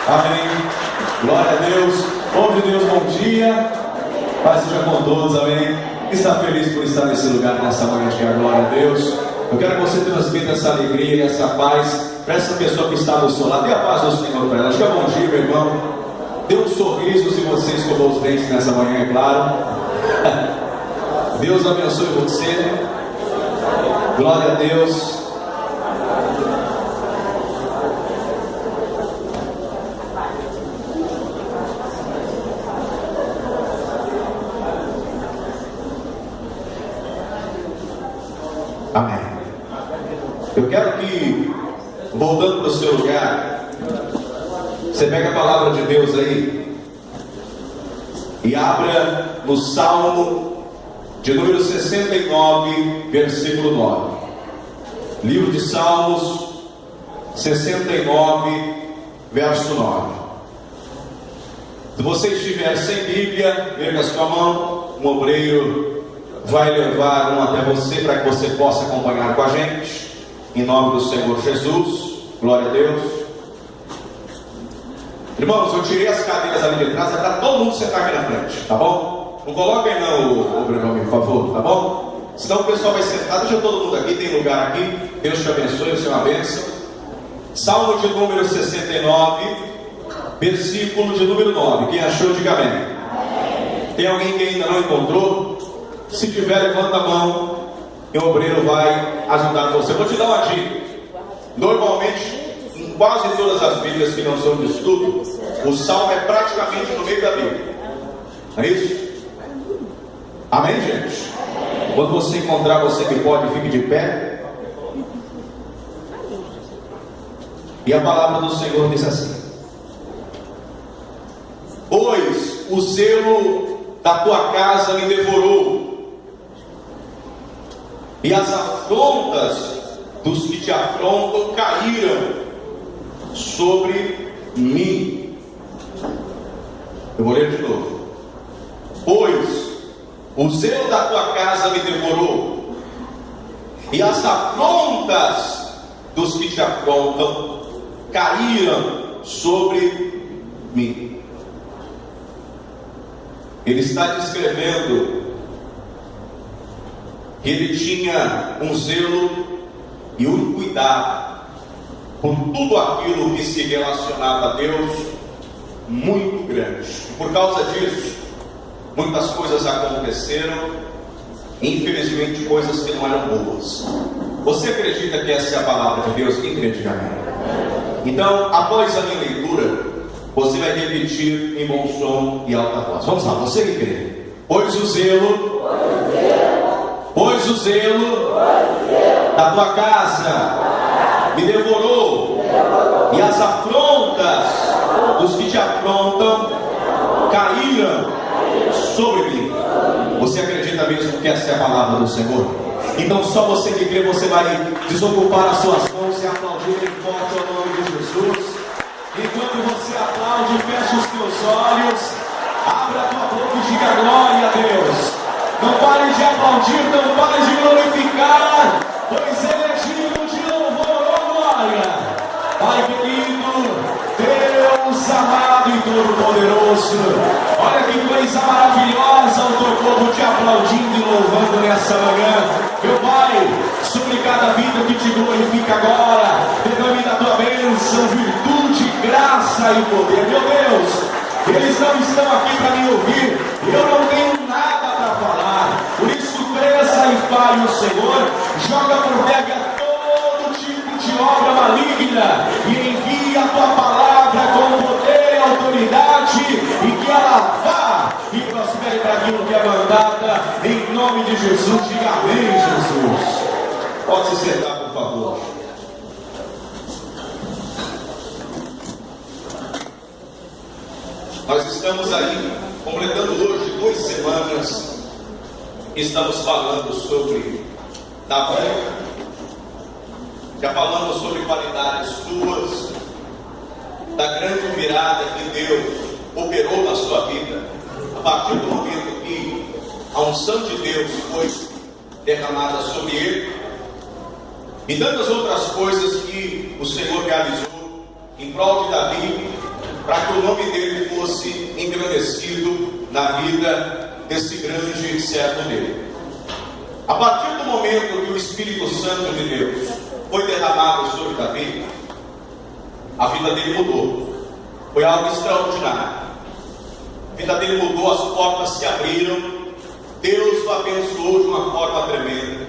Amém. Glória a Deus. Povo de Deus, bom dia. Paz seja com todos, amém. Está feliz por estar nesse lugar nessa manhã de glória a Deus. Eu quero que você transmita essa alegria e essa paz para essa pessoa que está do seu lado. Dê a paz do Senhor para ela. Diga bom dia, meu irmão. Dê um sorriso se você escovou os dentes nessa manhã, é claro. Deus abençoe você. Glória a Deus. Amém. Eu quero que, voltando para o seu lugar, você pegue a palavra de Deus aí e abra no Salmo de número 69, versículo 9. Livro de Salmos 69, verso 9. Se você estiver sem Bíblia, erga a sua mão, um obreiro vai levar um até você para que você possa acompanhar com a gente, em nome do Senhor Jesus. Glória a Deus. Irmãos, eu tirei as cadeiras ali de trás, é para todo mundo sentar aqui na frente, tá bom? Não coloca aí não, Bruno, por favor, tá bom? Senão o pessoal vai sentar. Deixa todo mundo aqui, tem lugar aqui. Deus te abençoe, o Senhor é uma bênção. Salmo de número 69, versículo de número 9. Quem achou, diga amém. Tem alguém que ainda não encontrou? Se tiver, levanta a mão e o obreiro vai ajudar você. Vou te dar uma dica. Normalmente, em quase todas as Bíblias que não são de estudo, o Salmo é praticamente no meio da Bíblia. Não é isso? Amém, gente? Quando você encontrar, você que pode, fique de pé. E a palavra do Senhor diz assim: pois o zelo da tua casa me devorou, e as afrontas dos que te afrontam caíram sobre mim. Eu vou ler de novo. Pois o zelo da tua casa me devorou, e as afrontas dos que te afrontam caíram sobre mim. Ele está descrevendo que ele tinha um zelo e um cuidado por tudo aquilo que se relacionava a Deus muito grande. Por causa disso, muitas coisas aconteceram, infelizmente coisas que não eram boas. Você acredita que essa é a palavra de Deus? Quem crê, diga amém. Então, após a minha leitura, você vai repetir em bom som e alta voz. Vamos lá, você que crê. Pois o zelo da tua casa me devorou, e as afrontas dos que te afrontam caíram sobre mim. Você acredita mesmo que essa é a palavra do Senhor? Então só você que crê, você vai desocupar as suas mãos e aplaudir em forte ao nome de Jesus. Enquanto você aplaude, fecha os teus olhos, abra a tua boca e diga glória a Deus. Não pare de aplaudir, não pare de glorificar, pois Ele é digno de louvor, oh glória. Pai querido, Deus amado e todo-poderoso, olha que coisa maravilhosa o teu povo te aplaudindo e louvando nessa manhã. Meu Pai, sobre cada vida que te glorifica agora, derrame da tua bênção, virtude, graça e poder. Meu Deus, eles não estão aqui para me ouvir, eu não tenho nada para falar, por isso cresça e fale o Senhor, joga por terra todo tipo de obra maligna e envia a tua palavra com poder e autoridade, e que ela vá e prospere para aquilo que é mandada, em nome de Jesus. Diga amém, Jesus. Pode se sentar, por favor. Nós estamos aí completando hoje 2 semanas. Estamos falando sobre Davi. Já falamos sobre qualidades tuas, da grande virada que Deus operou na sua vida, a partir do momento que a unção de Deus foi derramada sobre ele, e tantas outras coisas que o Senhor realizou em prol de Davi, para que o nome dele fosse engrandecido na vida desse grande servo dele. A partir do momento que o Espírito Santo de Deus foi derramado sobre Davi, a vida dele mudou. Foi algo extraordinário. A vida dele mudou, as portas se abriram, Deus o abençoou de uma forma tremenda.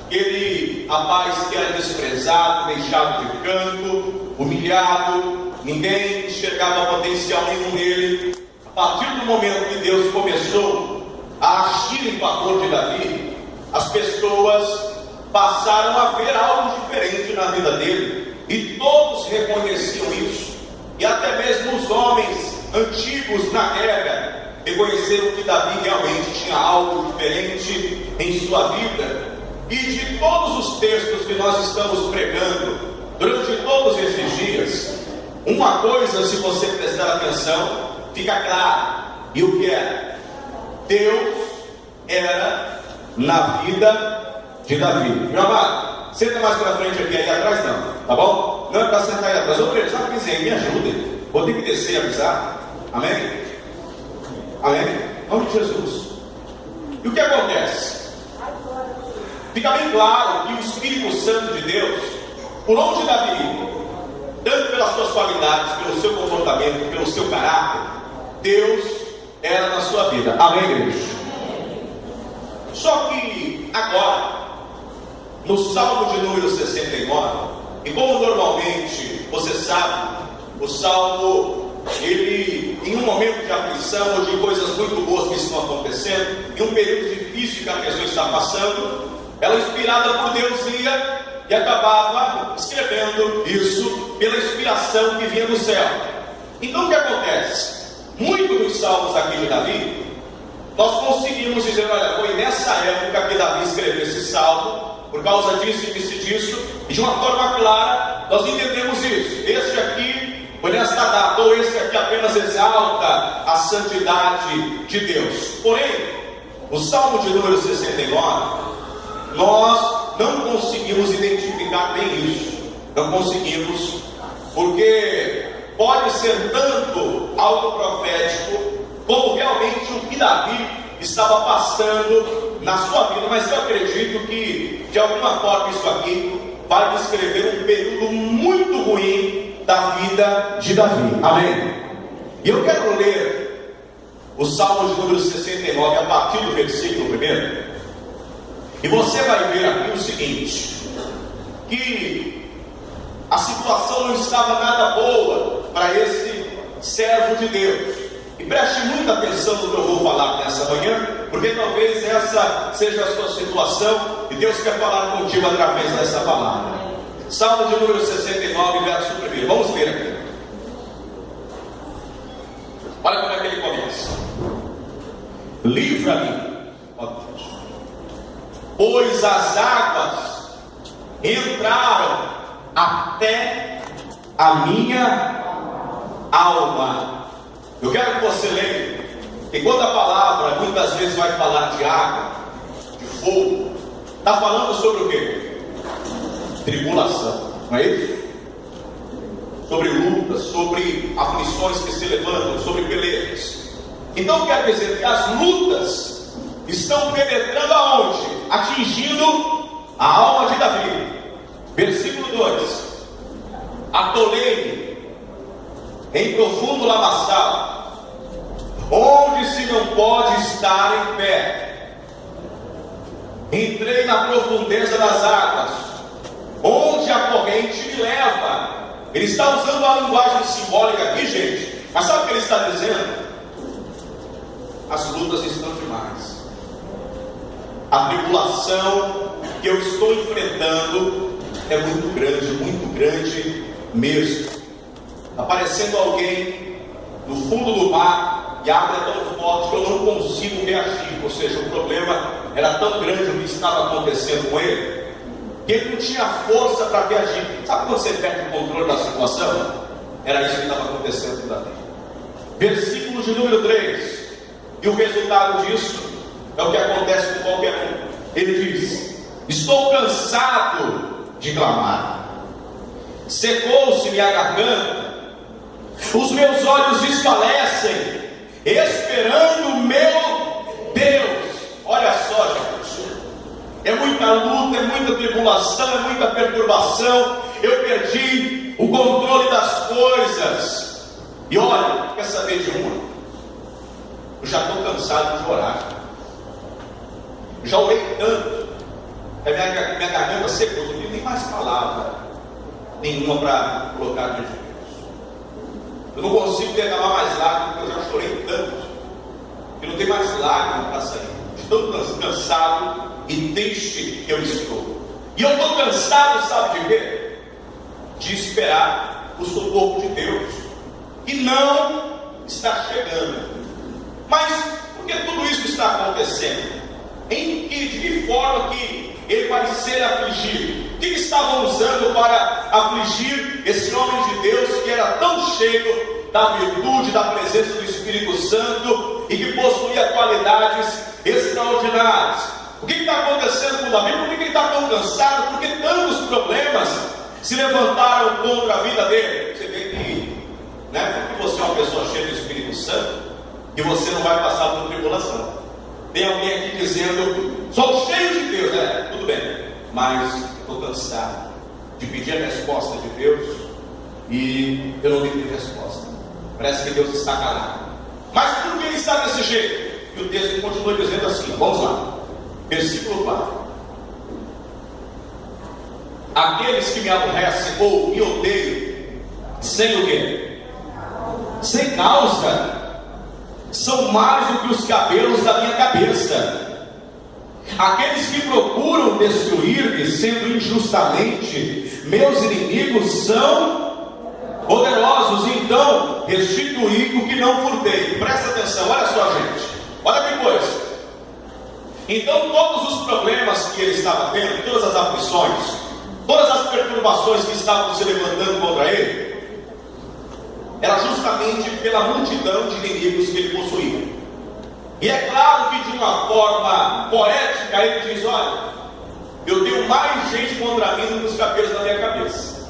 Aquele rapaz que era desprezado, deixado de canto, humilhado, ninguém enxergava potencial nenhum nele. A partir do momento que Deus começou a agir em favor de Davi, as pessoas passaram a ver algo diferente na vida dele, e todos reconheciam isso. E até mesmo os homens antigos na guerra reconheceram que Davi realmente tinha algo diferente em sua vida. E de todos os textos que nós estamos pregando durante todos esses dias, uma coisa, se você prestar atenção, fica clara. E o que é? Deus era na vida de Davi. Meu amado, senta mais para frente aqui, aí atrás não, tá bom? Não é para sentar aí atrás. Ô Pedro, sabe o que dizer? Me ajude. Vou ter que descer e avisar. Amém? Amém? Em nome de Jesus. E o que acontece? Fica bem claro que o Espírito Santo de Deus, por onde Davi ia, tanto pelas suas qualidades, pelo seu comportamento, pelo seu caráter, Deus era na sua vida. Amém, igreja? Só que agora, no Salmo de número 69, e como normalmente você sabe, o Salmo, ele, em um momento de aflição ou de coisas muito boas que estão acontecendo, em um período difícil que a pessoa está passando, ela, inspirada por Deus, ia e acabava escrevendo isso pela inspiração que vinha do céu. Então o que acontece? Muitos dos salmos aqui de Davi, nós conseguimos dizer, olha, foi nessa época que Davi escreveu esse salmo, por causa disso e disso, e de uma forma clara, nós entendemos isso. Este aqui foi nesta data, ou esse aqui apenas exalta a santidade de Deus. Porém, o Salmo de número 69, nós não conseguimos identificar bem isso. Não conseguimos, porque pode ser tanto algo profético, como realmente o que Davi estava passando na sua vida. Mas eu acredito que, de alguma forma, isso aqui vai descrever um período muito ruim da vida de Davi. Amém? E eu quero ler o Salmo de número 69, a partir do versículo 1. E você vai ver aqui o seguinte, que a situação não estava nada boa para esse servo de Deus. E preste muita atenção no que eu vou falar nessa manhã, porque talvez essa seja a sua situação e Deus quer falar contigo através dessa palavra. Salmo de número 69, verso 1. Vamos ler aqui. Olha como é que ele começa. Livra-me, ó Deus, pois as águas entraram até a minha alma. Eu quero que você lembre que quando a palavra muitas vezes vai falar de água, de fogo, está falando sobre o quê? Tribulação, não é isso? Sobre lutas, sobre aflições que se levantam, sobre pelejas. Então quer dizer que as lutas estão penetrando aonde? Atingindo a alma de Davi. Versículo 2: atolei-me em profundo lamaçal, onde se não pode estar em pé. Entrei na profundeza das águas, onde a corrente me leva. Ele está usando uma linguagem simbólica aqui, gente, mas sabe o que ele está dizendo? As lutas estão demais. A tribulação que eu estou enfrentando é muito grande mesmo. Está aparecendo alguém no fundo do mar e a água é tão forte que eu não consigo reagir. Ou seja, o problema era tão grande o que estava acontecendo com ele, que ele não tinha força para reagir. Sabe quando você perde o controle da situação? Era isso que estava acontecendo com Davi. Versículo de número 3. E o resultado disso é o que acontece com qualquer um. Ele diz: estou cansado de clamar, secou-se minha garganta, Os meus olhos desfalecem, esperando o meu Deus. Olha só, gente, é muita luta, é muita tribulação, é muita perturbação. Eu perdi o controle das coisas. E olha, quer saber de uma? Eu já estou cansado de orar. Eu já orei tanto, minha garganta secou, não tem nem mais palavra nenhuma para colocar diante de Deus. Eu não consigo derramar mais lágrimas, porque eu já chorei tanto, que não tem mais lágrimas para sair. Estou cansado e triste que eu estou. E eu estou cansado, sabe de quê? De esperar o socorro de Deus, e não está chegando. Mas por que tudo isso está acontecendo? De que forma que ele vai ser afligido? O que estavam usando para afligir esse homem de Deus que era tão cheio da virtude, da presença do Espírito Santo e que possuía qualidades extraordinárias? O que está acontecendo com Davi? Por que ele está tão cansado? Por que tantos problemas se levantaram contra a vida dele? Você vê que, porque você é uma pessoa cheia do Espírito Santo, que você não vai passar por tribulação. Tem alguém aqui dizendo: sou cheio de Deus, tudo bem, mas estou cansado de pedir a resposta de Deus e eu não tenho resposta. Parece que Deus está calado. Mas por que ele está desse jeito? E o texto continua dizendo assim, vamos lá, versículo 4: aqueles que me aborrecem ou me odeiam sem o quê? Sem causa, são mais do que os cabelos da minha cabeça. Aqueles que procuram destruir-me, sendo injustamente meus inimigos, são poderosos. Então restituí o que não furtei. Presta atenção, olha só, gente, olha que coisa. Então todos os problemas que ele estava tendo, todas as aflições, todas as perturbações que estavam se levantando contra ele, era justamente pela multidão de inimigos que ele possuía. E é claro que de uma forma poética ele diz: olha, eu tenho mais gente contra mim do que os cabelos da minha cabeça.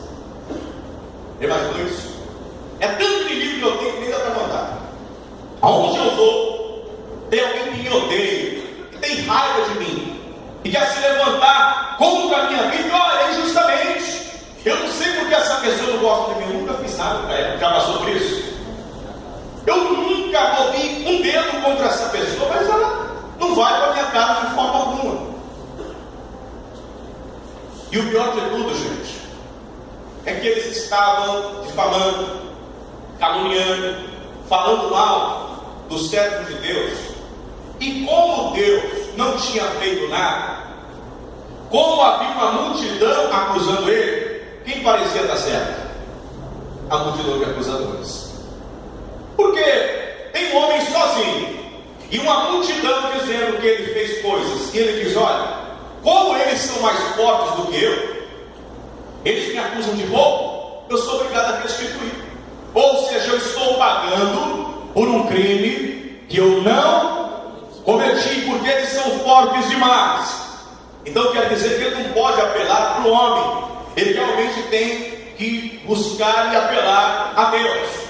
Imaginou isso? É tanto inimigo que eu tenho que nem dá para contar. Aonde eu vou, tem alguém que me odeia, que tem raiva de mim, e quer se levantar contra a minha vida. E olha, injustamente. Eu não sei porque essa pessoa não gosta de mim, eu nunca fiz nada para ela. Já passou por isso? Eu nunca movi um dedo contra essa pessoa, mas ela não vai para a minha cara de forma alguma. E o pior de tudo, gente, é que eles estavam difamando, caluniando, falando mal dos servos de Deus. E como Deus não tinha feito nada, como havia uma multidão acusando ele, quem parecia estar certo? A multidão de acusadores. Porque tem um homem sozinho e uma multidão dizendo que ele fez coisas, e ele diz: olha, como eles são mais fortes do que eu, eles me acusam de roubo, eu sou obrigado a restituir. Ou seja, eu estou pagando por um crime que eu não cometi, porque eles são fortes demais. Então quer dizer que ele não pode apelar para o homem, ele realmente tem que buscar e apelar a Deus.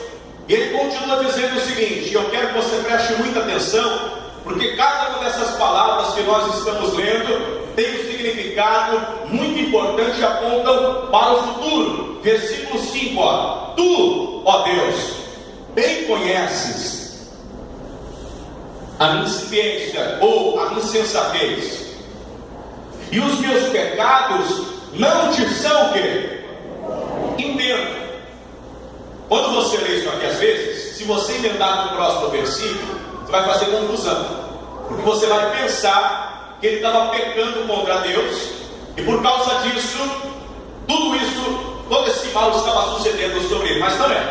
E ele continua dizendo o seguinte: eu quero que você preste muita atenção, porque cada uma dessas palavras que nós estamos lendo tem um significado muito importante e apontam para o futuro. Versículo 5, tu, ó Deus, bem conheces a minha insapiência ou a minha insensatez, e os meus pecados não te são o quê? Entenda. Quando você lê isso aqui, às vezes, se você emendar no próximo versículo, você vai fazer confusão, porque você vai pensar que ele estava pecando contra Deus, e por causa disso, tudo isso, todo esse mal estava sucedendo sobre ele. Mas não é.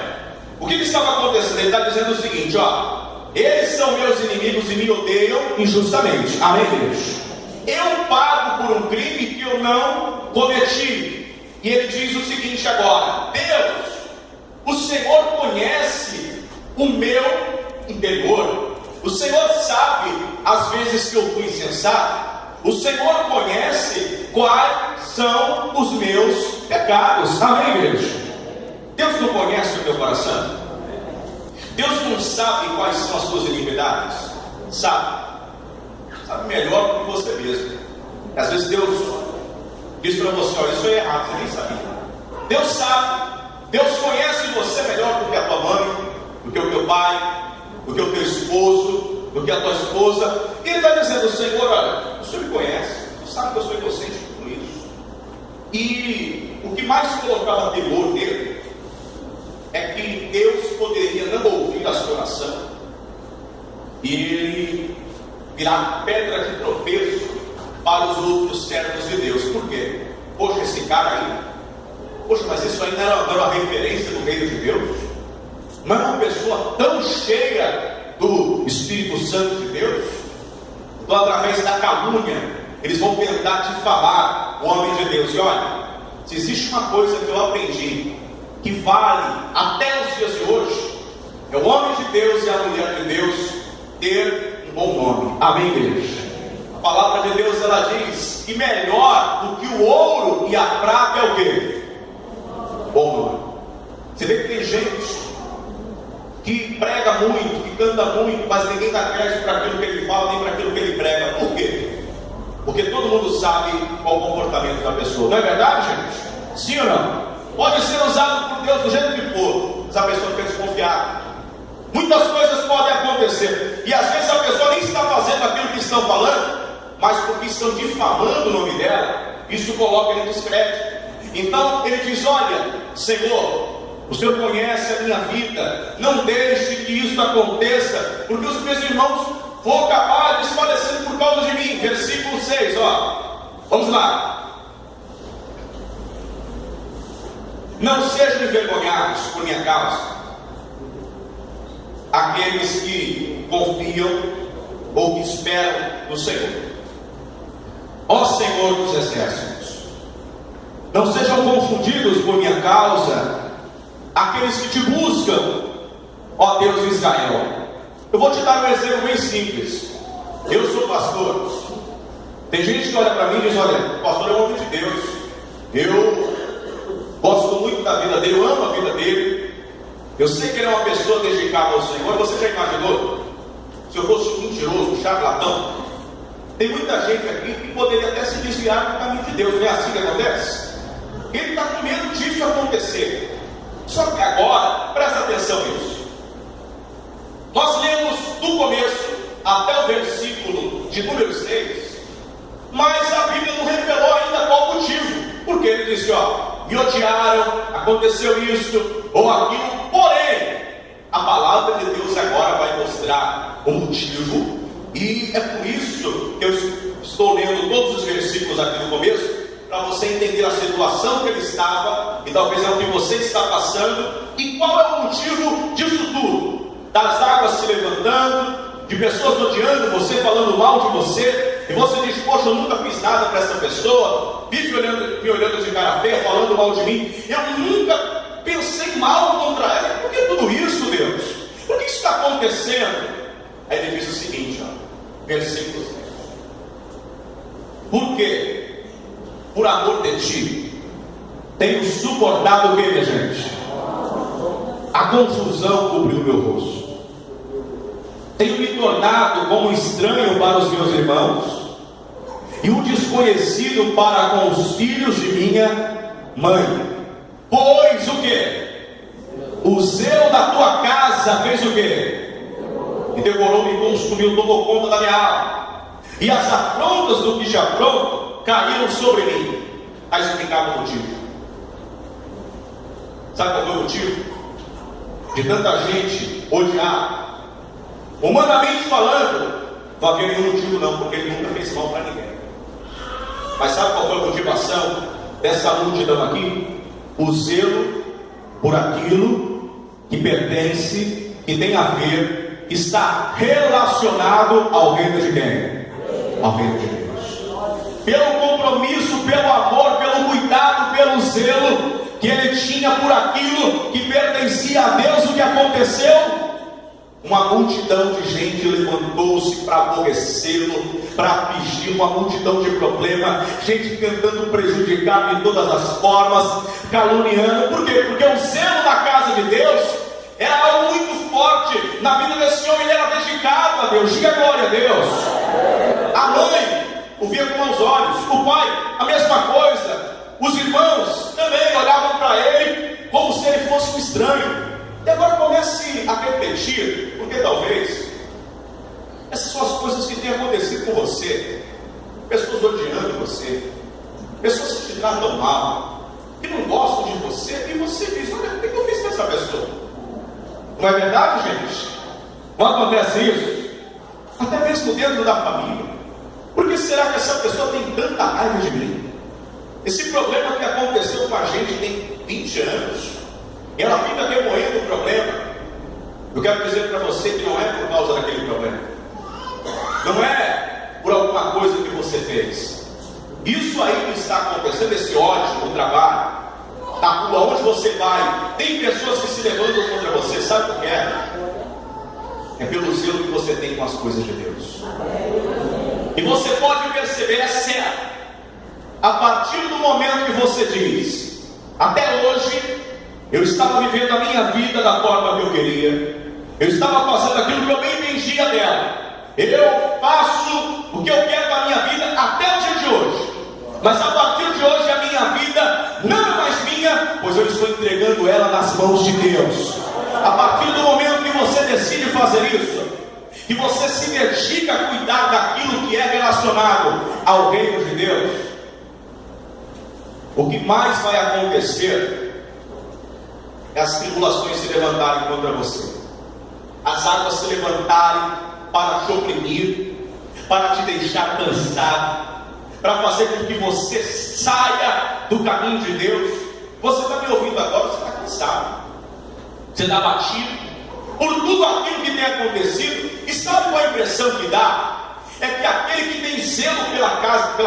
O que estava acontecendo? Ele está dizendo o seguinte: eles são meus inimigos e me odeiam injustamente. Amém, Deus? Eu pago por um crime que eu não cometi. E ele diz o seguinte agora: Deus, o Senhor conhece o meu interior. O Senhor sabe as vezes que eu fui insensato. O Senhor conhece quais são os meus pecados. Amém, igreja? Deus não conhece o teu coração? Deus não sabe quais são as suas iniquidades? Sabe melhor do que você mesmo. Às vezes Deus diz para você: olha, isso é errado, você nem sabia. Deus sabe, Deus conhece você melhor do que a tua mãe, do que o teu pai, do que o teu esposo, do que a tua esposa. E Ele está dizendo: Senhor, olha, o Senhor me conhece, o Senhor sabe que eu sou inocente com isso. E o que mais colocava temor nele é que Deus poderia não ouvir a sua oração e ele virar pedra de tropeço para os outros servos de Deus. Por quê? Poxa, esse cara aí, poxa, mas isso aí não era uma referência do reino de Deus? Não era uma pessoa tão cheia do Espírito Santo de Deus? Então, através da calúnia, eles vão tentar difamar o homem de Deus. E olha, se existe uma coisa que eu aprendi que vale até os dias de hoje, é o homem de Deus e a mulher de Deus ter um bom nome. Amém, igreja? A palavra de Deus, ela diz que melhor do que o ouro e a prata é o quê? Bom nome. Você vê que tem gente que prega muito, que canta muito, mas ninguém dá crédito para aquilo que ele fala, nem para aquilo que ele prega. Por quê? Porque todo mundo sabe qual o comportamento da pessoa. Não é verdade, gente? Sim ou não? Pode ser usado por Deus do jeito que for, mas a pessoa fica desconfiada. Muitas coisas podem acontecer, e às vezes a pessoa nem está fazendo aquilo que estão falando, mas porque estão difamando o nome dela, isso coloca ele em descrédito. Então ele diz: olha, Senhor, o Senhor conhece a minha vida, não deixe que isso aconteça, porque os meus irmãos vão acabar desfalecendo por causa de mim. Versículo 6, vamos lá. Não sejam envergonhados por minha causa aqueles que confiam ou que esperam no Senhor. Ó Senhor dos exércitos, não sejam confundidos por minha causa aqueles que te buscam, ó Deus de Israel. Eu vou te dar um exemplo bem simples. Eu sou pastor. Tem gente que olha para mim e diz: olha, o pastor é um homem de Deus, eu gosto muito da vida dele, eu amo a vida dele, eu sei que ele é uma pessoa dedicada ao Senhor. Você já imaginou se eu fosse um mentiroso, um charlatão? Tem muita gente aqui que poderia até se desviar do caminho de Deus. Não é assim que acontece? Ele está com medo disso acontecer. Só que agora, presta atenção nisso. Nós lemos do começo até o versículo de número 6, mas a Bíblia não revelou ainda qual o motivo. Porque ele disse: me odiaram, aconteceu isso ou aquilo. Porém, a palavra de Deus agora vai mostrar o motivo, e é por isso que eu estou lendo todos os versículos aqui no começo, para você entender a situação que ele estava, e talvez é o que você está passando, e qual é o motivo disso tudo. Das águas se levantando, de pessoas odiando você, falando mal de você, e você diz: poxa, eu nunca fiz nada para essa pessoa, vive me olhando de cara feia, falando mal de mim, eu nunca pensei mal contra ela. Por que tudo isso, Deus? Por que isso está acontecendo? Aí ele diz o seguinte, versículo 7. Por quê? Por amor de ti tenho suportado o que, minha gente? A confusão cobriu meu rosto. Tenho me tornado como estranho para os meus irmãos e um desconhecido para com os filhos de minha mãe. Pois o que? O zelo da tua casa fez o que? E devorou-me, consumiu, tomou conta da minha alma. E as afrontas do que te afrontam caíram sobre mim. Está explicado o motivo. Sabe qual foi o motivo de tanta gente odiar? Humanamente falando, não havia nenhum motivo não, porque ele nunca fez mal para ninguém. Mas sabe qual foi a motivação dessa multidão aqui? O zelo por aquilo que pertence, que tem a ver, que está relacionado ao reino de quem? Ao reino de Deus. Pelo compromisso, pelo amor, pelo cuidado, pelo zelo que ele tinha por aquilo que pertencia a Deus. O que aconteceu? Uma multidão de gente levantou-se para aborrecê-lo, para afligir, uma multidão de problemas, gente tentando prejudicar de todas as formas, caluniando. Por quê? Porque o zelo na casa de Deus é algo muito forte, sacerdote, na vida desse homem, ele era dedicado a Deus. Diga glória a Deus. A mãe o via com maus olhos, o pai, a mesma coisa. Os irmãos também olhavam para ele como se ele fosse um estranho. E agora comece a refletir, porque talvez essas são as coisas que têm acontecido com você. Pessoas odiando você, pessoas que te tratam mal, que não gostam de você, e você diz: olha, o que eu fiz com essa pessoa? Não é verdade, gente? Não acontece isso? Até mesmo dentro da família. Por que será que essa pessoa tem tanta raiva de mim? Esse problema que aconteceu com a gente tem 20 anos, e ela fica remoendo o problema. Eu quero dizer para você que não é por causa daquele problema, não é por alguma coisa que você fez. Isso aí que está acontecendo, esse ódio no trabalho, na rua, onde você vai, tem pessoas que se levantam contra você. Sabe o que é? É pelo zelo que você tem com as coisas de Deus. E você pode perceber, é certo, a partir do momento que você diz: até hoje eu estava vivendo a minha vida da forma que eu queria, eu estava fazendo aquilo que eu bem entendia dela, eu faço o que eu quero da minha vida até o dia de hoje, mas a partir de hoje a minha vida não é mais minha, pois eu estou entregando ela nas mãos de Deus. A partir do momento que você decide fazer isso, que você se dedica a cuidar daquilo que é relacionado ao reino de Deus, o que mais vai acontecer é as tribulações se levantarem contra você, as águas se levantarem para te oprimir, para te deixar cansado, para fazer com que você saia do caminho de Deus. Você está me ouvindo agora, você está cansado, você está batido por tudo aquilo que tem acontecido. E sabe qual a impressão que dá? É que aquele que tem zelo pela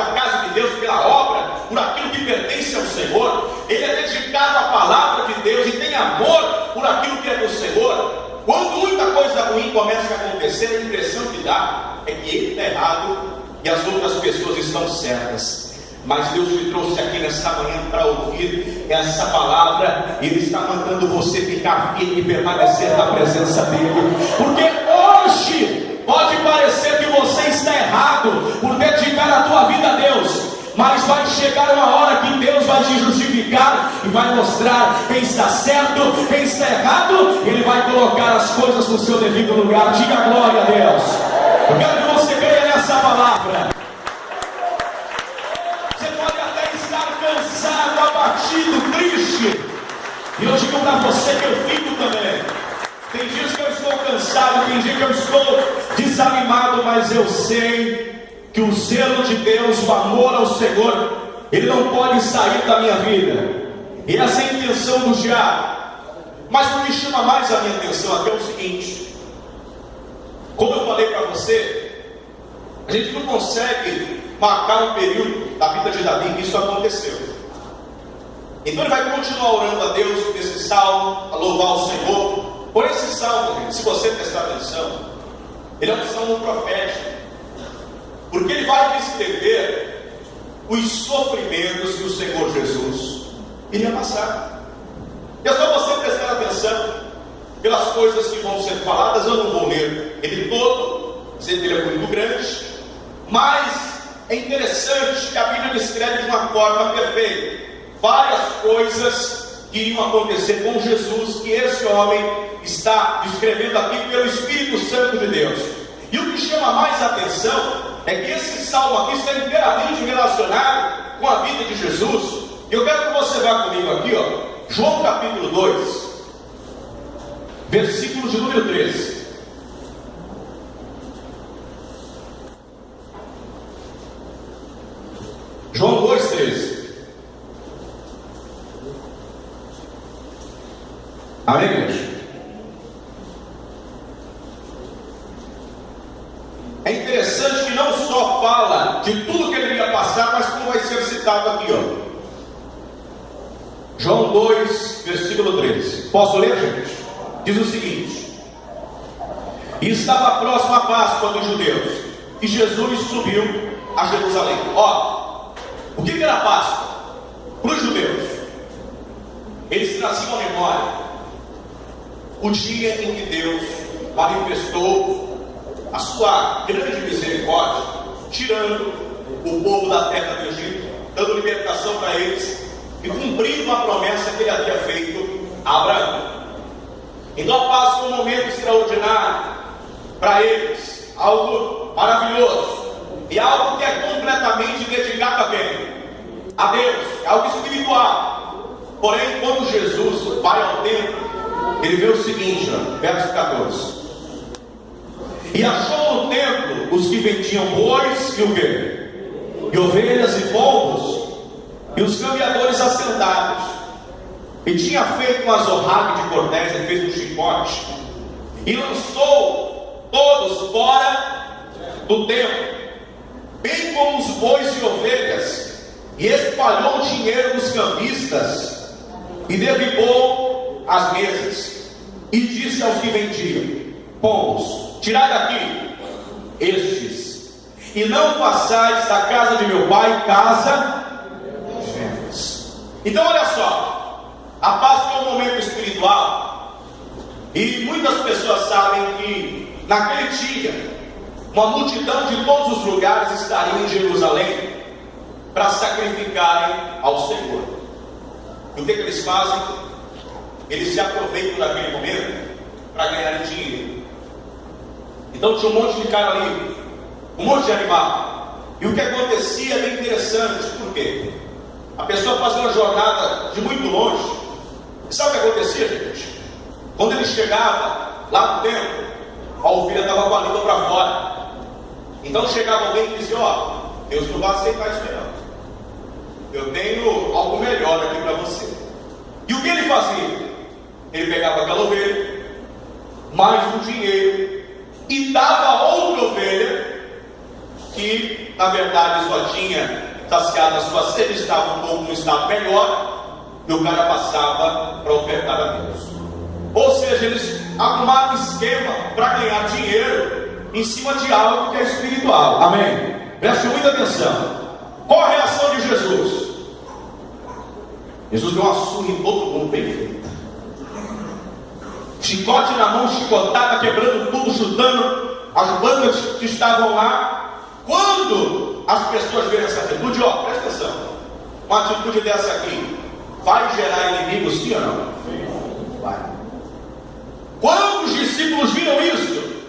casa de Deus, pela obra, por aquilo que pertence ao Senhor, ele é dedicado à palavra de Deus e tem amor por aquilo que é do Senhor. Quando muita coisa ruim começa a acontecer, a impressão que dá é que ele está errado e as outras pessoas estão certas. Mas Deus te trouxe aqui nessa manhã para ouvir essa palavra, e Ele está mandando você ficar firme e permanecer na presença dEle, porque hoje pode parecer que você está errado por dedicar a tua vida a Deus, mas vai chegar uma hora que Deus vai te justificar e vai mostrar quem está certo, quem está errado, e Ele vai colocar as coisas no seu devido lugar. Diga glória a Deus. Eu quero que você creia nessa palavra. Cansado, abatido, triste, e eu digo para você que eu fico também. Tem dias que eu estou cansado, tem dias que eu estou desanimado, mas eu sei que o zelo de Deus, o amor ao Senhor, ele não pode sair da minha vida. E essa é a intenção do diabo. Mas o que chama mais a minha atenção até é o seguinte: como eu falei para você, a gente não consegue marcar um período da vida de Davi que isso aconteceu. Então ele vai continuar orando a Deus nesse salmo, a louvar o Senhor. Por esse salmo, gente, se você prestar atenção, ele é um salmo profético, porque ele vai descrever os sofrimentos que o Senhor Jesus iria passar. E é só você prestar atenção pelas coisas que vão ser faladas. Eu não vou ler ele todo, sei que ele é muito grande, mas é interessante que a Bíblia descreve de uma forma perfeita várias coisas que iriam acontecer com Jesus, que esse homem está descrevendo aqui pelo Espírito Santo de Deus. E o que chama mais atenção é que esse salmo aqui está inteiramente relacionado com a vida de Jesus. E eu quero que você vá comigo aqui, ó, João capítulo 2, versículo de número 13. João 2,13. Amém, igreja? É interessante que não só fala de tudo que ele ia passar, mas como vai ser citado aqui, ó. João 2, versículo 13. Posso ler, gente? Diz o seguinte: e estava próximo a Páscoa dos judeus, e Jesus subiu a Jerusalém. Ó, o que era Páscoa? Para os judeus, eles traziam à memória o dia em que Deus manifestou a sua grande misericórdia, tirando o povo da terra do Egito, dando libertação para eles e cumprindo a promessa que ele havia feito a Abraão. Então a Páscoa foi um momento extraordinário para eles, algo maravilhoso, e algo que é completamente dedicado a quem? A Deus, é algo espiritual. Porém, quando Jesus vai ao templo, ele vê o seguinte, verso 14: e achou no templo os que vendiam bois e o quê? E ovelhas e pombos, e os cambiadores assentados, e tinha feito um azorrague de cordéis, ele fez um chicote, e lançou todos fora do templo, bem como os bois e ovelhas, e espalhou o dinheiro dos cambistas, e derribou as mesas, e disse aos que vendiam: pombos, tirai daqui estes, e não façais da casa de meu pai casa de vendas. Então olha só, a Páscoa é um momento espiritual, e muitas pessoas sabem que naquele dia uma multidão de todos os lugares estaria em Jerusalém para sacrificarem ao Senhor. E o que eles fazem? Eles se aproveitam daquele momento para ganhar dinheiro. Então tinha um monte de cara ali, um monte de animal. E o que acontecia é bem interessante. Por quê? A pessoa fazia uma jornada de muito longe. E sabe o que acontecia, gente? Quando ele chegava lá no templo, a ovelha estava com a língua para fora. Então chegava alguém e dizia: ó, Deus não vai aceitar isso não. Eu tenho algo melhor aqui para você. E o que ele fazia? Ele pegava aquela ovelha, mais o dinheiro, e dava a outra ovelha, que na verdade só tinha saciado a sua sede, estava um pouco no estado melhor, e o cara passava para ofertar a Deus. Ou seja, eles arrumaram um esquema para ganhar dinheiro em cima de algo que é espiritual. Amém? Preste muita atenção. Qual a reação de Jesus? Jesus deu uma surra em todo mundo bem feita. Chicote na mão, chicotada, quebrando tudo, chutando as bandas que estavam lá. Quando as pessoas verem essa atitude, ó, presta atenção, uma atitude dessa aqui vai gerar inimigos, sim ou não? Vai. Quando os discípulos viram isso,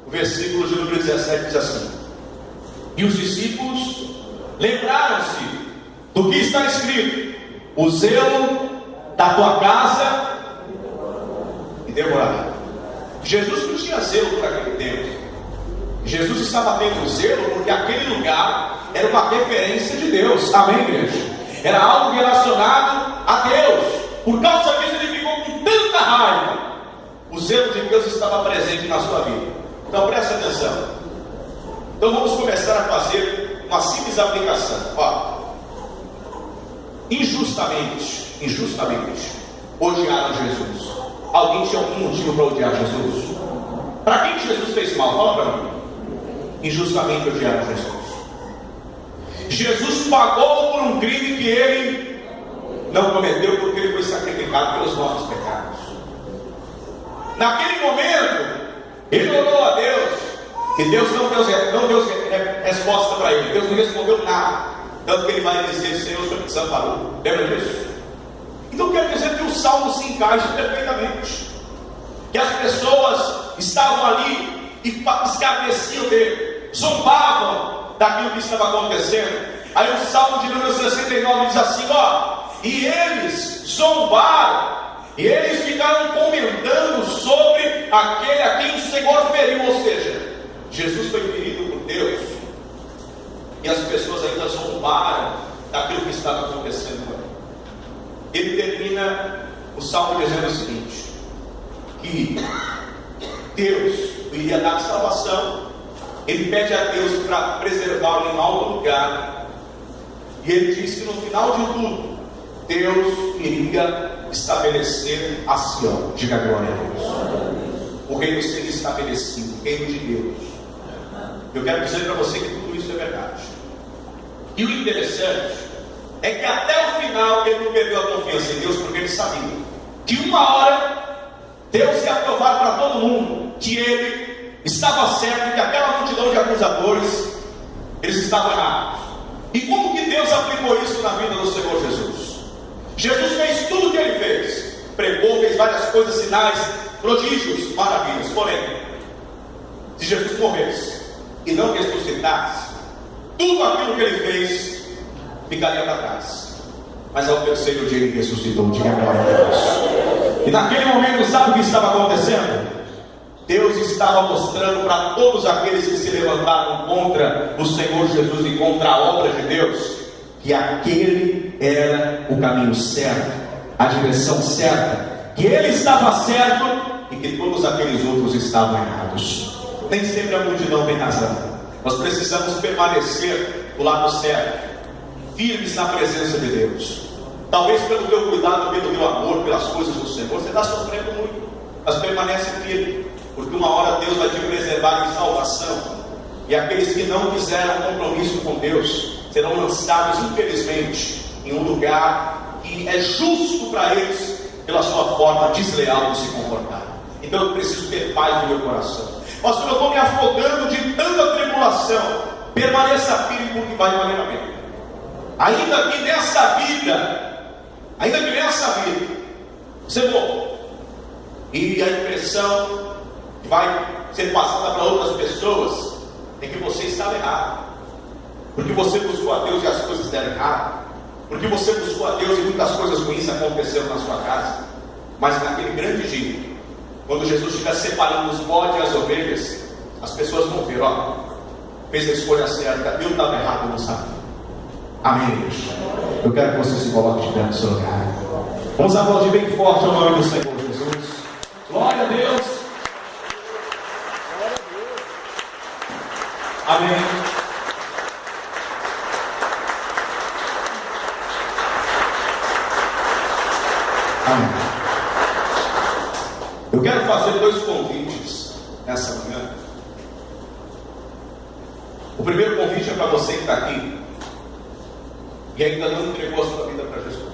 o versículo de número 17 diz assim: e os discípulos lembraram-se do que está escrito: o zelo da tua casa me devorará. Jesus não tinha zelo por aquele tempo. Jesus estava tendo zelo porque aquele lugar era uma referência de Deus. Amém, igreja? Era algo relacionado a Deus. Por causa disso ele ficou com tanta raiva. O zelo de Deus estava presente na sua vida. Então preste atenção. Então vamos começar a fazer uma simples aplicação. Ó, injustamente odiaram Jesus. Alguém tinha algum motivo para odiar Jesus? Para quem Jesus fez mal? Fala para mim. Injustamente odiaram Jesus. Jesus pagou por um crime que ele não cometeu, porque ele foi sacrificado pelos nossos pecados. Naquele momento ele orou a Deus, e Deus não deu resposta para ele. Deus não respondeu nada, tanto que ele vai dizer: Senhor, o Senhor me desamparou. Lembra disso? Então quer dizer que o salmo se encaixa perfeitamente, que as pessoas estavam ali e escarneciam dele, zombavam daquilo que estava acontecendo. Aí o salmo de número 69 diz assim: ó, e eles zombaram, e eles ficaram comentando sobre aquele a quem o Senhor feriu. Ou seja, Jesus foi ferido por Deus, e as pessoas ainda zombaram daquilo que estava acontecendo com ele. Ele termina o salmo dizendo o seguinte: que Deus iria dar salvação. Ele pede a Deus para preservá-lo em alto lugar, e ele diz que no final de tudo Deus iria estabelecer a Sião. Diga glória a Deus. O reino seria estabelecido, o reino de Deus. Eu quero dizer para você que tudo isso é verdade. E o interessante é que até o final ele não perdeu a confiança em Deus, porque ele sabia que uma hora Deus ia provar para todo mundo que ele estava certo e que aquela multidão de acusadores, eles estavam errados. E como que Deus aplicou isso na vida do Senhor Jesus? Jesus fez tudo o que ele fez. Pregou, fez várias coisas, sinais, prodígios, maravilhas. Porém, se Jesus morresse e não ressuscitasse, tudo aquilo que ele fez ficaria para trás. Mas ao terceiro dia ele ressuscitou. Diga glória a Deus. E naquele momento, sabe o que estava acontecendo? Deus estava mostrando para todos aqueles que se levantaram contra o Senhor Jesus e contra a obra de Deus, que aquele era o caminho certo, a direção certa, que ele estava certo e que todos aqueles outros estavam errados. Nem sempre a multidão tem razão. Nós precisamos permanecer do lado certo, firmes na presença de Deus. Talvez pelo teu cuidado, pelo teu amor, pelas coisas do Senhor, você está sofrendo muito, mas permanece firme, porque uma hora Deus vai te preservar em salvação. E aqueles que não fizeram compromisso com Deus serão lançados, infelizmente, em um lugar que é justo para eles, pela sua forma desleal de se comportar. Então eu preciso ter paz no meu coração. Pastor, eu estou me afogando de tanta tribulação. Permaneça firme, porque vai valer a pena. Ainda que nessa vida você morra, e a impressão que vai ser passada para outras pessoas é que você estava errado, porque você buscou a Deus e as coisas deram errado, porque você buscou a Deus e muitas coisas ruins aconteceram na sua casa. Mas naquele grande dia, quando Jesus estiver separando os bodes e as ovelhas, as pessoas vão ver, ó, fez a escolha certa, eu estava errado, eu não sabia. Amém, igreja? Eu quero que você se coloque de pé no seu lugar. Vamos aplaudir bem forte o nome do Senhor Jesus. Glória a Deus. Amém. Amém. Eu quero fazer 2 convites nessa manhã. O primeiro convite é para você que está aqui e ainda não entregou a sua vida para Jesus.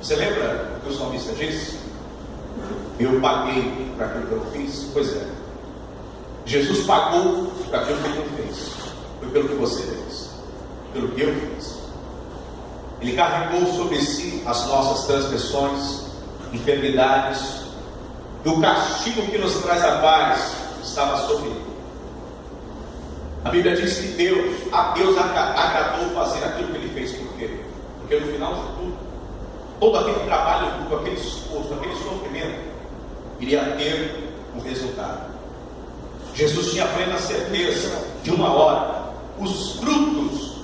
Você lembra o que o salmista disse? Eu paguei para aquilo que eu fiz? Pois é. Jesus pagou para aquilo que ele não fez. Foi pelo que você fez, pelo que eu fiz. Ele carregou sobre si as nossas transgressões, enfermidades, e o castigo que nos traz a paz estava sobre ele. A Bíblia diz que Deus agradou fazer aquilo que ele fez. Por quê? Porque no final de tudo, todo aquele trabalho, aquele esforço, aquele sofrimento iria ter um resultado. Jesus tinha plena certeza de uma hora os frutos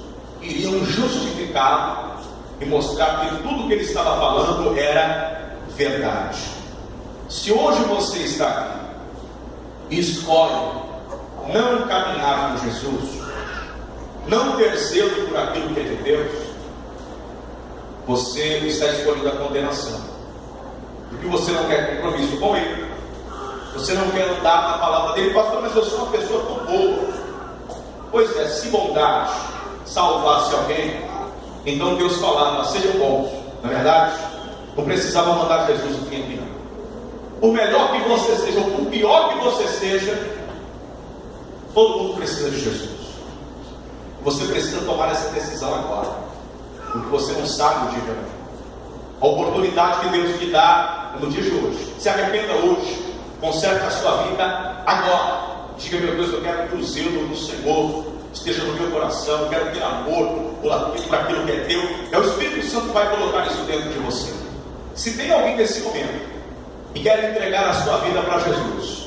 iriam justificar e mostrar que tudo que ele estava falando era verdade. Se hoje você está aqui e escolhe não caminhar com Jesus, não ter zelo por aquilo que é de Deus, você está escolhendo a condenação, porque você não quer compromisso com Ele, você não quer andar na palavra dele. Pastor, mas eu sou uma pessoa tão boa. Pois é, se bondade salvasse alguém, então Deus falava, sejam bons, não é verdade? Não precisava mandar Jesus aqui não. Por melhor que você seja, ou por pior que você seja, todo mundo precisa de Jesus. Você precisa tomar essa decisão agora, porque você não sabe o dia de amanhã. A oportunidade que Deus te dá no dia de hoje. Se arrependa hoje, conserte a sua vida agora. Diga, meu Deus, eu quero que o zelo do Senhor esteja no meu coração. Eu quero ter amor por aquilo que é teu. É o Espírito Santo que vai colocar isso dentro de você. Se tem alguém nesse momento e quer entregar a sua vida para Jesus,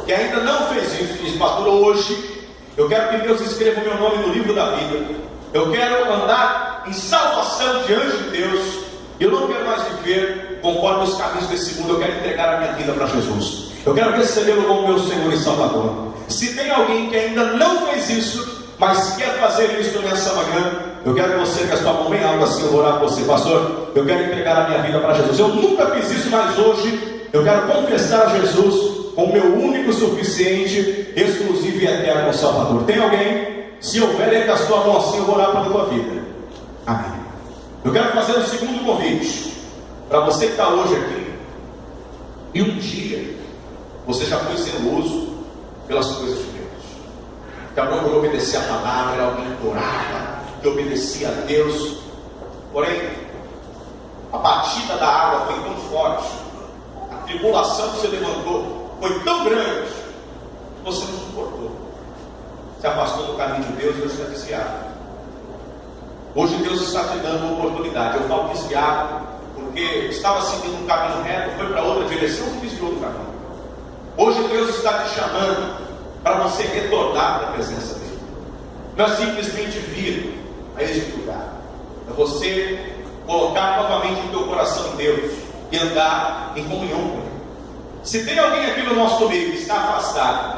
que ainda não fez isso, diz, pastor, hoje eu quero que Deus escreva o meu nome no livro da vida. Eu quero andar em salvação diante de Deus. Eu não quero mais viver conforme os caminhos desse mundo. Eu quero entregar a minha vida para Jesus. Eu quero recebê-lo como meu Senhor e Salvador. Se tem alguém que ainda não fez isso, mas quer fazer isso nessa manhã, eu quero que você, com a sua mão bem alta assim, eu vou orar por você. Pastor, eu quero entregar a minha vida para Jesus. Eu nunca fiz isso, mas hoje eu quero confessar a Jesus como meu único, suficiente, exclusivo e eterno Salvador. Tem alguém? Se houver, entre a sua mão assim, eu vou orar pela tua vida. Amém. Eu quero fazer um segundo convite para você que está hoje aqui e um dia Você já foi zeloso pelas coisas de Deus. Já procurou obedecer a palavra, era alguém que orava, que obedecia a Deus. Porém, a batida da água foi tão forte, a tribulação que você levantou foi tão grande, que você não suportou. Se afastou do caminho de Deus, Deus está desviado. Hoje Deus está te dando uma oportunidade. Eu falo desviado porque estava seguindo um caminho reto, foi para outra direção e desviou do caminho. Hoje Deus está te chamando para você retornar para a presença dele. Não é simplesmente vir a este lugar, é você colocar novamente o teu coração em Deus e andar em comunhão com ele. Se tem alguém aqui no nosso meio que está afastado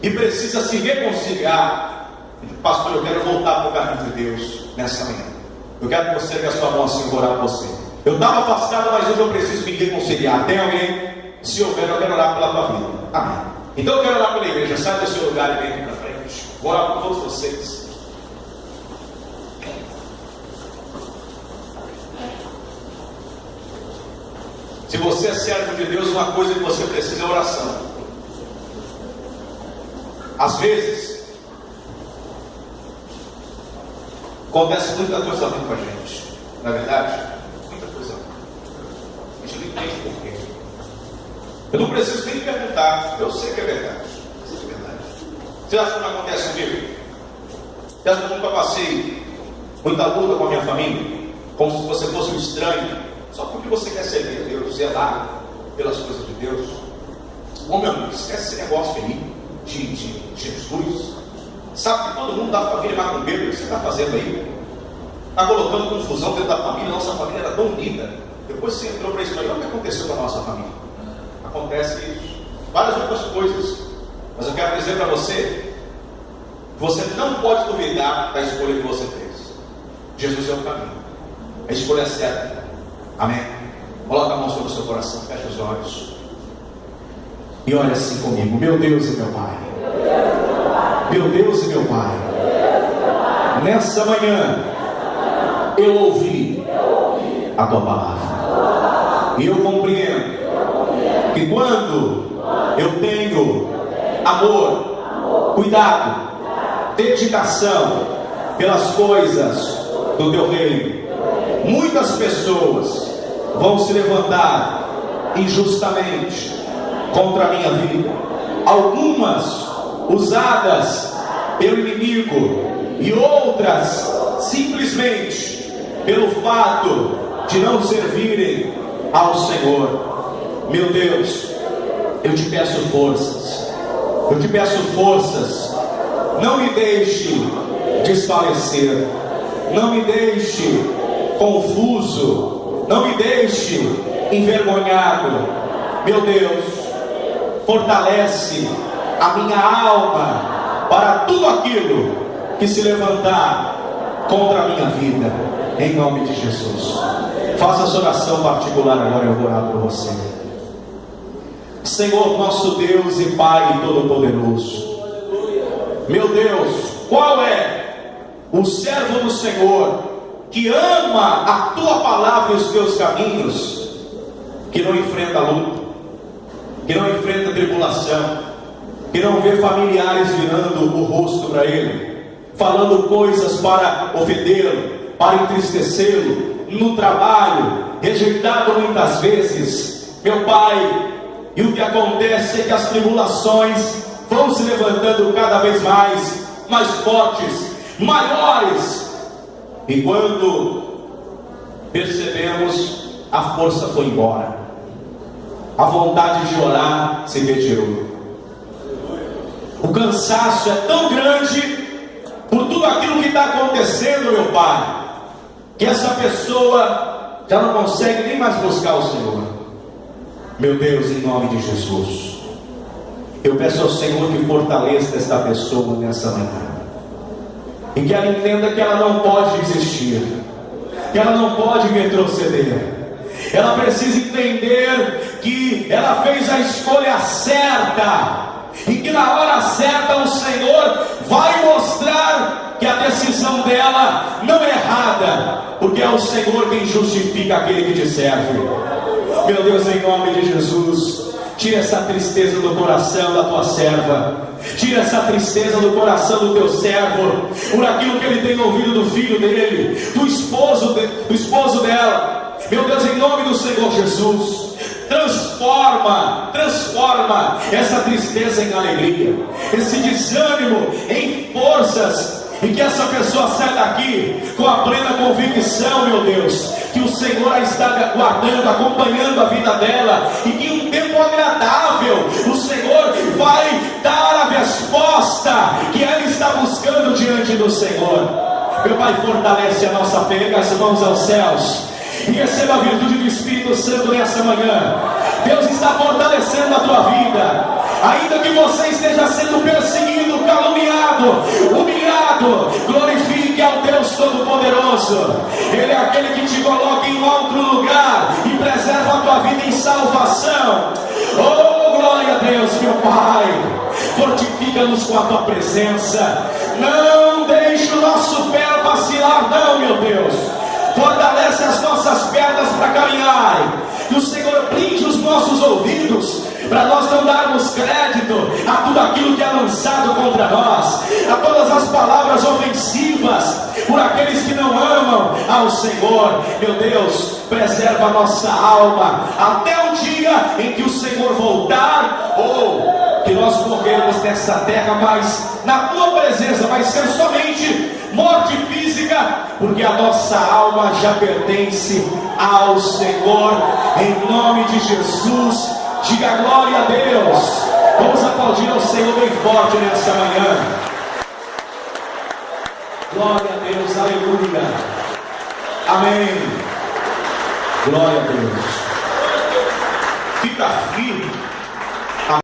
e precisa se reconciliar, pastor, eu quero voltar para o caminho de Deus nessa manhã. Eu quero que você dê a sua mão assim, orar por você. Eu estava afastado, mas hoje eu preciso me reconciliar. Tem alguém? Se houver, eu quero orar pela tua vida. Amém. Então eu quero orar pela igreja. Sai do seu lugar e vem aqui para frente. Vou orar por todos vocês. Se você é servo de Deus, uma coisa que você precisa é oração. Às vezes acontece muita coisa ruim com a gente. Na verdade, muita coisa ruim. A gente não entende por quê. Eu não preciso nem perguntar. Eu sei que é verdade. Eu sei que é verdade. Você acha que não acontece comigo? Você acha que eu nunca passei muita luta com a minha família? Como se você fosse um estranho, só porque você quer servir a Deus, zelar pelas coisas de Deus. Ô meu amigo, esquece esse negócio aí de Jesus. Sabe que todo mundo da família é macumbeiro. O que você está fazendo aí? Está colocando confusão dentro da família. Nossa família era tão unida. Depois você entrou para isso aí. Olha o que aconteceu com a nossa família. Acontece várias outras coisas. Mas eu quero dizer para você, você não pode duvidar da escolha que você fez. Jesus é o caminho. A escolha é certa. Amém? Coloca a mão sobre o seu coração, fecha os olhos e olha assim comigo. Meu Deus e meu Pai, meu Deus e meu Pai, nessa manhã eu ouvi a tua palavra e eu compreendo que quando eu tenho amor, cuidado, dedicação pelas coisas do teu reino, muitas pessoas vão se levantar injustamente contra a minha vida, algumas usadas pelo inimigo e outras simplesmente pelo fato de não servirem ao Senhor. Meu Deus, eu te peço forças, eu te peço forças. Não me deixe desfalecer, não me deixe confuso, não me deixe envergonhado. Meu Deus, fortalece a minha alma para tudo aquilo que se levantar contra a minha vida, em nome de Jesus. Faça a sua oração particular agora, eu vou orar por você. Senhor, nosso Deus e Pai Todo-Poderoso, meu Deus, qual é o servo do Senhor que ama a tua palavra e os teus caminhos, que não enfrenta luta, que não enfrenta tribulação, que não vê familiares virando o rosto para ele, falando coisas para ofendê-lo, para entristecê-lo, no trabalho, rejeitado muitas vezes, meu Pai. E o que acontece é que as tribulações vão se levantando cada vez mais fortes, maiores. E quando percebemos, a força foi embora, a vontade de orar se retirou, o cansaço é tão grande por tudo aquilo que está acontecendo, meu Pai, que essa pessoa já não consegue nem mais buscar o Senhor. Meu Deus, em nome de Jesus, eu peço ao Senhor que fortaleça esta pessoa nessa manhã, e que ela entenda que ela não pode desistir, que ela não pode retroceder. Ela precisa entender que ela fez a escolha certa, e que na hora certa o Senhor vai mostrar que a decisão dela não é errada, porque é o Senhor quem justifica aquele que te serve. Meu Deus, em nome de Jesus, tira essa tristeza do coração da tua serva. Tira essa tristeza do coração do teu servo, por aquilo que ele tem ouvido do filho dele, do esposo dela. Meu Deus, em nome do Senhor Jesus, transforma essa tristeza em alegria, esse desânimo em forças, e que essa pessoa saia daqui com a plena convicção, meu Deus, que o Senhor a está guardando, acompanhando a vida dela, e que em um tempo agradável o Senhor vai dar a resposta que ela está buscando diante do Senhor. Meu Pai, fortalece a nossa fé, erga as mãos aos céus e receba a virtude do Espírito Santo nessa manhã. Deus está fortalecendo a tua vida, ainda que você esteja sendo perseguido, caluniado, humilhado, glorifique ao Deus Todo-Poderoso. Ele é aquele que te coloca em um outro lugar e preserva a tua vida em salvação. Oh, glória a Deus, meu Pai, fortifica-nos com a tua presença, não deixe o nosso pé vacilar, não, meu Deus. Fortalece as nossas pernas para caminhar, que o Senhor blinde os nossos ouvidos, para nós não darmos crédito a tudo aquilo que é lançado contra nós, a todas as palavras ofensivas por aqueles que não amam ao Senhor. Meu Deus, preserva a nossa alma até o dia em que o Senhor voltar, ou que nós morrermos nessa terra, mas na tua presença vai ser somente morte física, porque a nossa alma já pertence ao Senhor. Em nome de Jesus, diga glória a Deus. Vamos aplaudir ao Senhor bem forte nessa manhã. Glória a Deus, aleluia, amém. Glória a Deus. Fica firme.